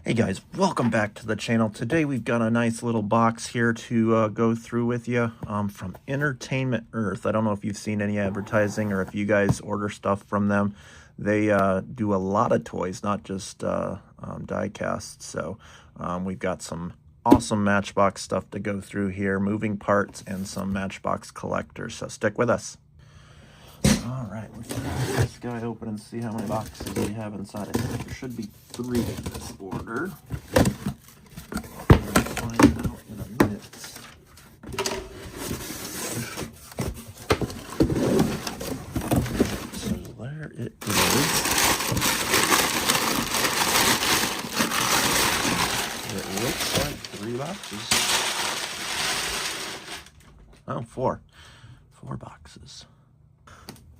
Hey guys, welcome back to the channel. Today we've got a nice little box here to go through with you from Entertainment Earth. I don't know if you've seen any advertising or if you guys order stuff from them. They do a lot of toys, not just diecast. So we've got some awesome Matchbox stuff to go through here, moving parts and some Matchbox collectors. So stick with us. All right, let's crack this guy open and see how many boxes we have inside it. There should be 3 in this order. We'll find out in a minute. So there it is. It looks like 3 boxes. Oh, 4. 4 boxes.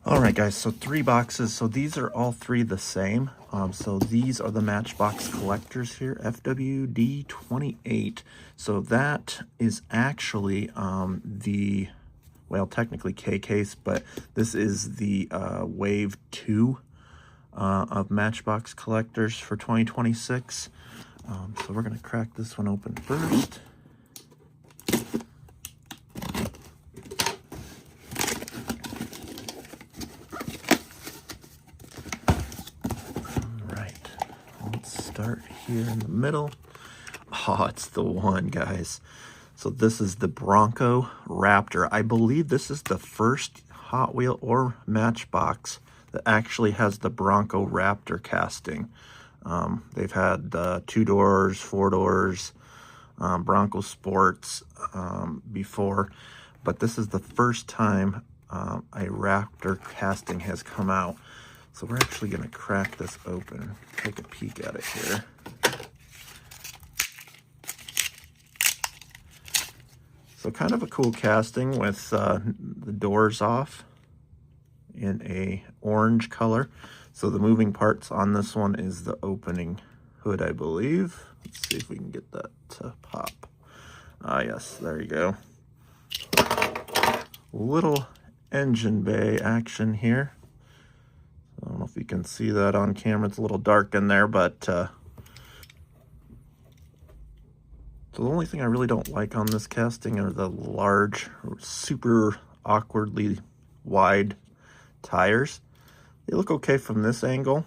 Alright guys, so 3 boxes. So these are all 3 the same. So these are the Matchbox collectors here, FWD28. So that is actually well, technically K case, but this is the Wave 2 of Matchbox collectors for 2026. So we're going to crack this one open first. Start here in the middle. Oh, it's the one, guys. So this is the Bronco Raptor. I believe this is the first Hot Wheel or Matchbox that actually has the Bronco Raptor casting. They've had 2 doors, 4 doors, Bronco Sports before, but this is the first time a Raptor casting has come out. So we're actually going to crack this open, take a peek at it here. So kind of a cool casting with the doors off in a orange color. So the moving parts on this one is the opening hood, I believe. Let's see if we can get that to pop. Ah, yes, there you go. Little engine bay action here. I don't know if you can see that on camera. It's a little dark in there, but so the only thing I really don't like on this casting are the large, super awkwardly wide tires. They look okay from this angle,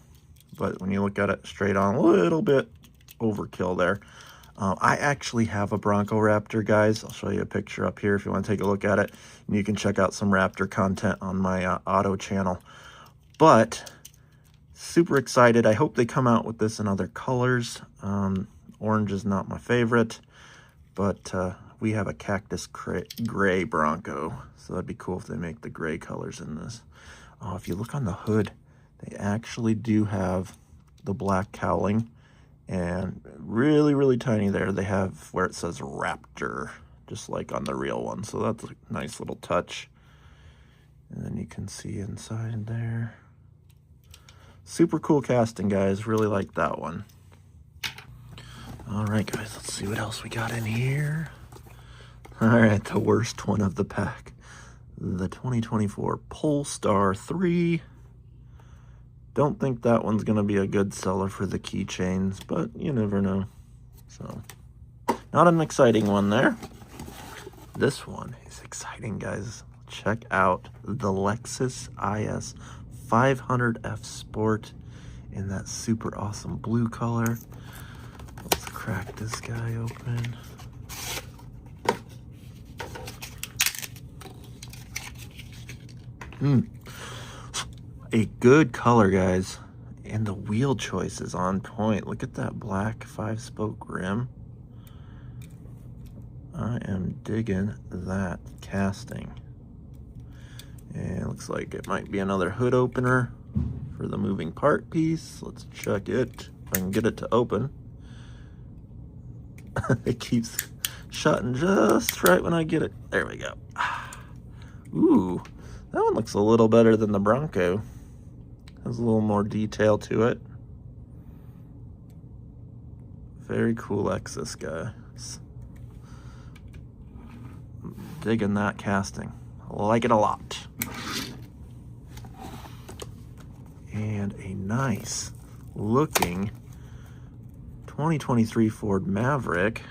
but when you look at it straight on, a little bit overkill there. I actually have a Bronco Raptor, guys. I'll show you a picture up here if you want to take a look at it. And you can check out some Raptor content on my auto channel. But super excited. I hope they come out with this in other colors. Orange is not my favorite, but we have a cactus gray Bronco, so that'd be cool if they make the gray colors in this. Oh, if you look on the hood, they actually do have the black cowling, and really, really tiny there, they have where it says Raptor, just like on the real one. So that's a nice little touch. And then you can see inside there. Super cool casting, guys. Really like that one. All right, guys, let's see what else we got in here. All right, the worst one of the pack. The 2024 Polestar 3. Don't think that one's going to be a good seller for the keychains, but you never know. So, not an exciting one there. This one is exciting, guys. Check out the Lexus IS 500F Sport in that super awesome blue color. Let's crack this guy open. A good color, guys. And the wheel choice is on point. Look at that black 5-spoke rim. I am digging that casting. And it looks like it might be another hood opener for the moving part piece. Let's check it. If I can get it to open. It keeps shutting just right when I get it. There we go. Ooh, that one looks a little better than the Bronco. Has a little more detail to it. Very cool Lexus, guys. Digging that casting. Like it a lot. And a nice looking 2023 Ford Maverick.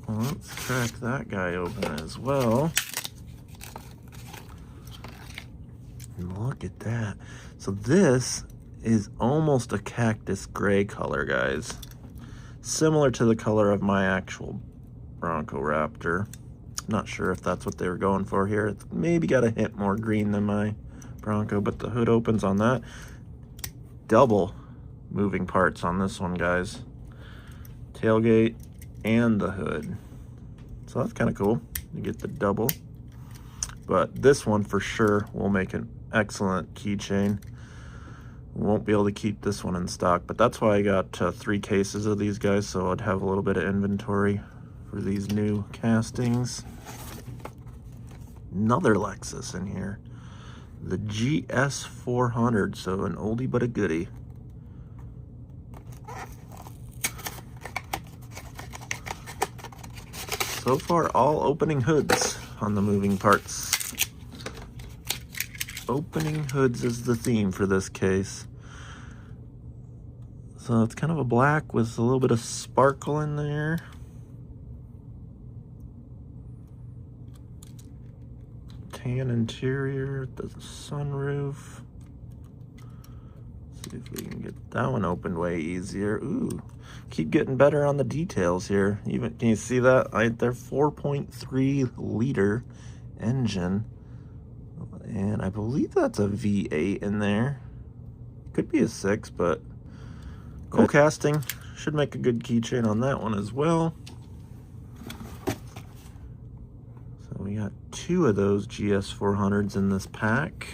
Well, let's crack that guy open as well. And look at that. So this is almost a cactus gray color, guys. Similar to the color of my actual Bronco Raptor. Not sure if that's what they were going for here. It's maybe got a hint more green than my Bronco, but the hood opens on that. Double moving parts on this one, guys. Tailgate and the hood. So that's kind of cool. You get the double. But this one for sure will make an excellent keychain. Won't be able to keep this one in stock, but that's why I got 3 cases of these guys, so I'd have a little bit of inventory for these new castings. Another Lexus in here. The GS400, so an oldie but a goodie. So far, all opening hoods on the moving parts. Opening hoods is the theme for this case. So it's kind of a black with a little bit of sparkle in there. Tan interior, the sunroof. Let's see if we can get that one opened way easier. Ooh, keep getting better on the details here. Even, can you see that right there? 4.3 liter engine. And I believe that's a V8 in there. Could be a 6, but cool casting. Should make a good keychain on that one as well. So we got 2 of those GS400s in this pack.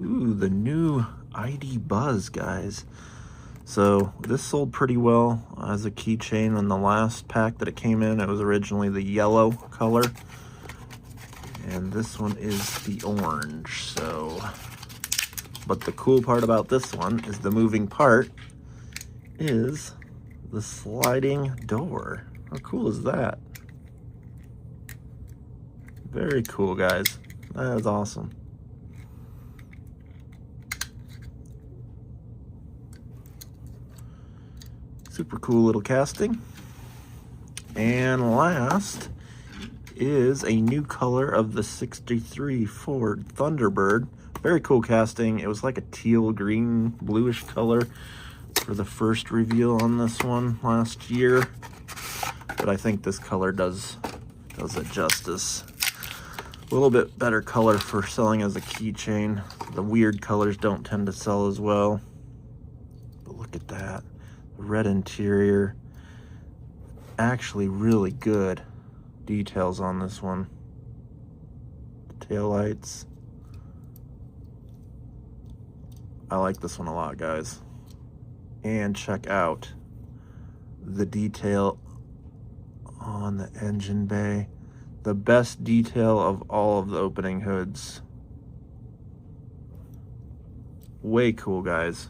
Ooh, the new ID Buzz, guys. So this sold pretty well as a keychain on the last pack that it came in. It was originally the yellow color, and this one is the orange. So, but the cool part about this one is the moving part is the sliding door. How cool is that? Very cool, guys. That is awesome. Super cool little casting. And last is a new color of the 63 Ford Thunderbird. Very cool casting. It was like a teal green bluish color for the first reveal on this one last year, but I think this color does it justice. A little bit better color for selling as a keychain. The weird colors don't tend to sell as well, but look at that. Red interior, actually really good details on this one. Tail lights. I like this one a lot, guys. And check out the detail on the engine bay. The best detail of all of the opening hoods. Way cool, guys.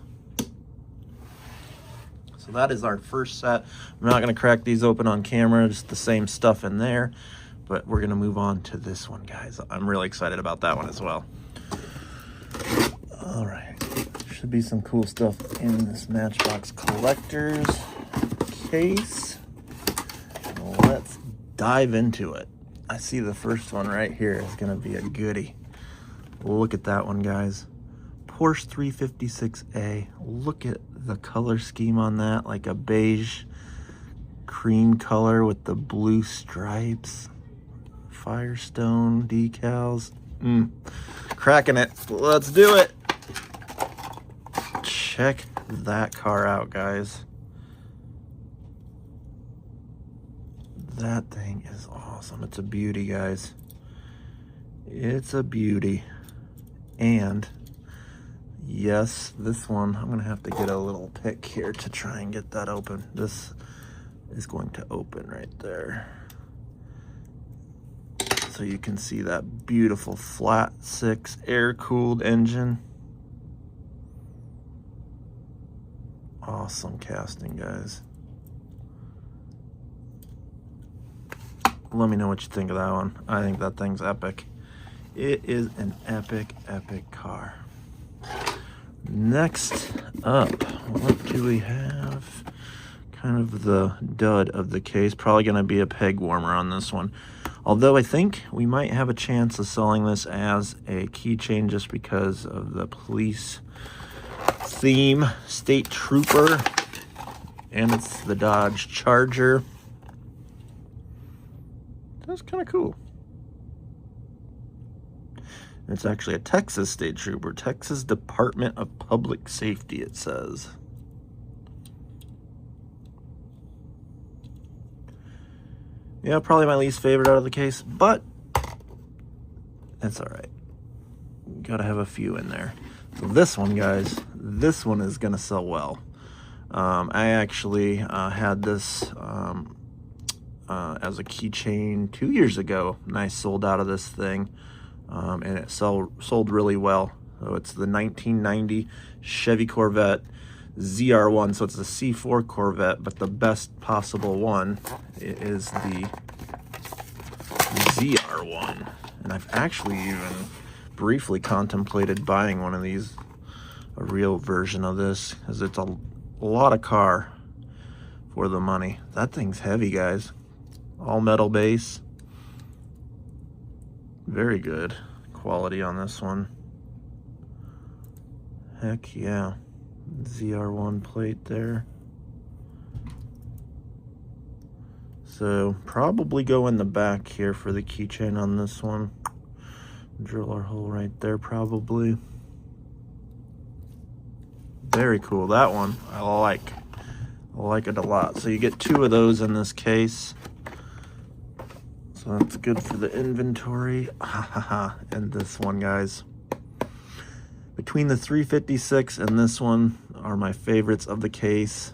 So that is our first set. I'm not going to crack these open on camera, just the same stuff in there. But we're going to move on to this one, guys. I'm really excited about that one as well. All right. Should be some cool stuff in this Matchbox collector's case. Let's dive into it. I see the first one right here is going to be a goodie. Look at that one, guys. Porsche 356A. Look at the color scheme on that, like a beige cream color with the blue stripes. Firestone decals. Cracking it. Let's do it. Check that car out, guys. That thing is awesome. It's a beauty, guys. It's a beauty. And yes, this one, I'm going to have to get a little pick here to try and get that open. This is going to open right there. So you can see that beautiful flat 6 air-cooled engine. Awesome casting, guys. Let me know what you think of that one. I think that thing's epic. It is an epic, epic car. Next up, what do we have? Kind of the dud of the case. Probably going to be a peg warmer on this one. Although I think we might have a chance of selling this as a keychain just because of the police theme. State Trooper. And it's the Dodge Charger. That's kind of cool. It's actually a Texas State Trooper. Texas Department of Public Safety, it says. Yeah, probably my least favorite out of the case, but that's all right. Gotta have a few in there. So this one, guys, this one is gonna sell well. I actually had this as a keychain 2 years ago, and I sold out of this thing, and it sold really well. So it's the 1990 Chevy Corvette ZR1, so it's the C4 Corvette, but the best possible one is the ZR1. And I've actually even briefly contemplated buying one of these, a real version of this, because it's a lot of car for the money. That thing's heavy, guys. All metal base. Very good quality on this one. Heck yeah. ZR1 plate there. So probably go in the back here for the keychain on this one. Drill our hole right there probably. Very cool. That one I like it a lot. So you get 2 of those in this case. So that's good for the inventory. And this one, guys. Between the 356 and this one are my favorites of the case.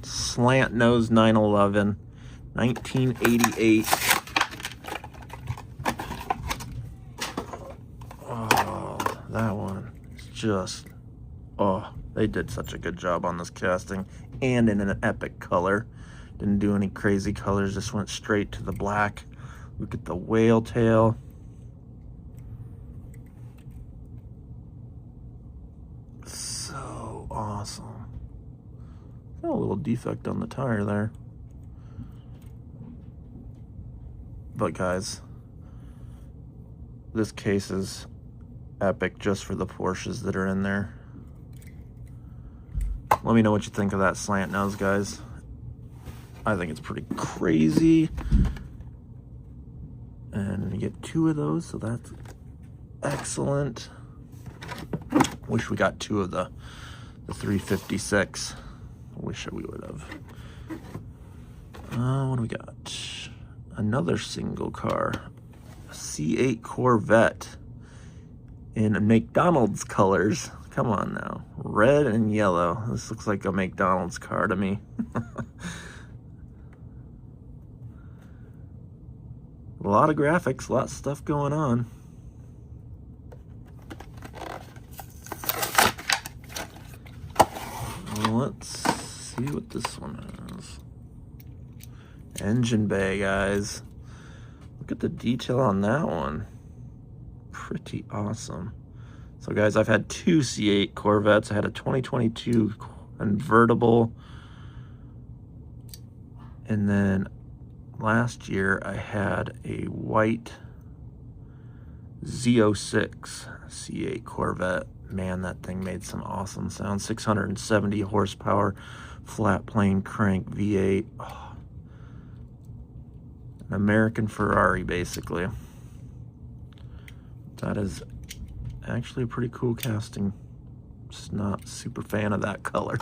Slant nose 911, 1988. Oh, that one is just, oh, they did such a good job on this casting, and in an epic color. Didn't do any crazy colors, just went straight to the black. Look at the whale tail. So awesome. Got a little defect on the tire there. But guys, this case is epic just for the Porsches that are in there. Let me know what you think of that slant nose, guys. I think it's pretty crazy. And you get 2 of those, so that's excellent. Wish we got 2 of the 356. Wish we would have. What do we got? Another single car. A C8 Corvette in McDonald's colors. Come on now. Red and yellow. This looks like a McDonald's car to me. A lot of graphics, a lot of stuff going on. Let's see what this one is. Engine bay, guys. Look at the detail on that one. Pretty awesome. So guys, I've had 2 C8 Corvettes. I had a 2022 convertible. And then last year I had a white Z06 C8 Corvette. Man, that thing made some awesome sounds. 670 horsepower, flat plane crank V8. Oh, an American Ferrari, basically. That is actually a pretty cool casting. Just not super fan of that color.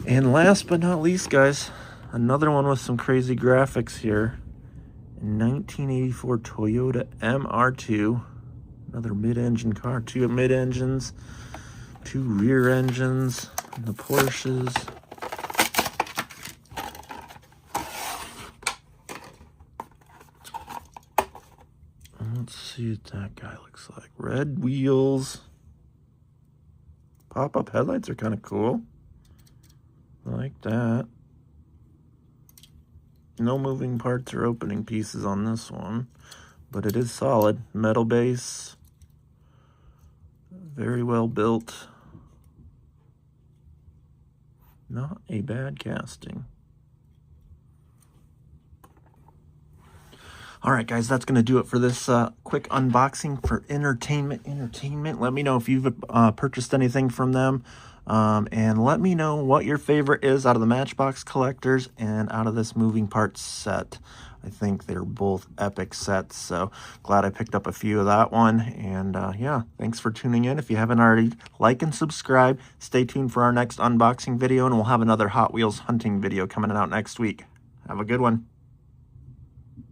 And last but not least, guys, another one with some crazy graphics here. 1984 Toyota MR2. Another mid-engine car. 2 mid-engines, 2 rear engines, and the Porsches. Let's see what that guy looks like. Red wheels. Pop-up headlights are kind of cool. I like that. No moving parts or opening pieces on this one, but it is solid. Metal base. Very well built. Not a bad casting. All right, guys, that's going to do it for this quick unboxing for entertainment. Let me know if you've purchased anything from them. And let me know what your favorite is out of the Matchbox collectors and out of this moving parts set. I think they're both epic sets, so glad I picked up a few of that one. And yeah, thanks for tuning in. If you haven't already, like and subscribe. Stay tuned for our next unboxing video, and we'll have another Hot Wheels hunting video coming out next week. Have a good one.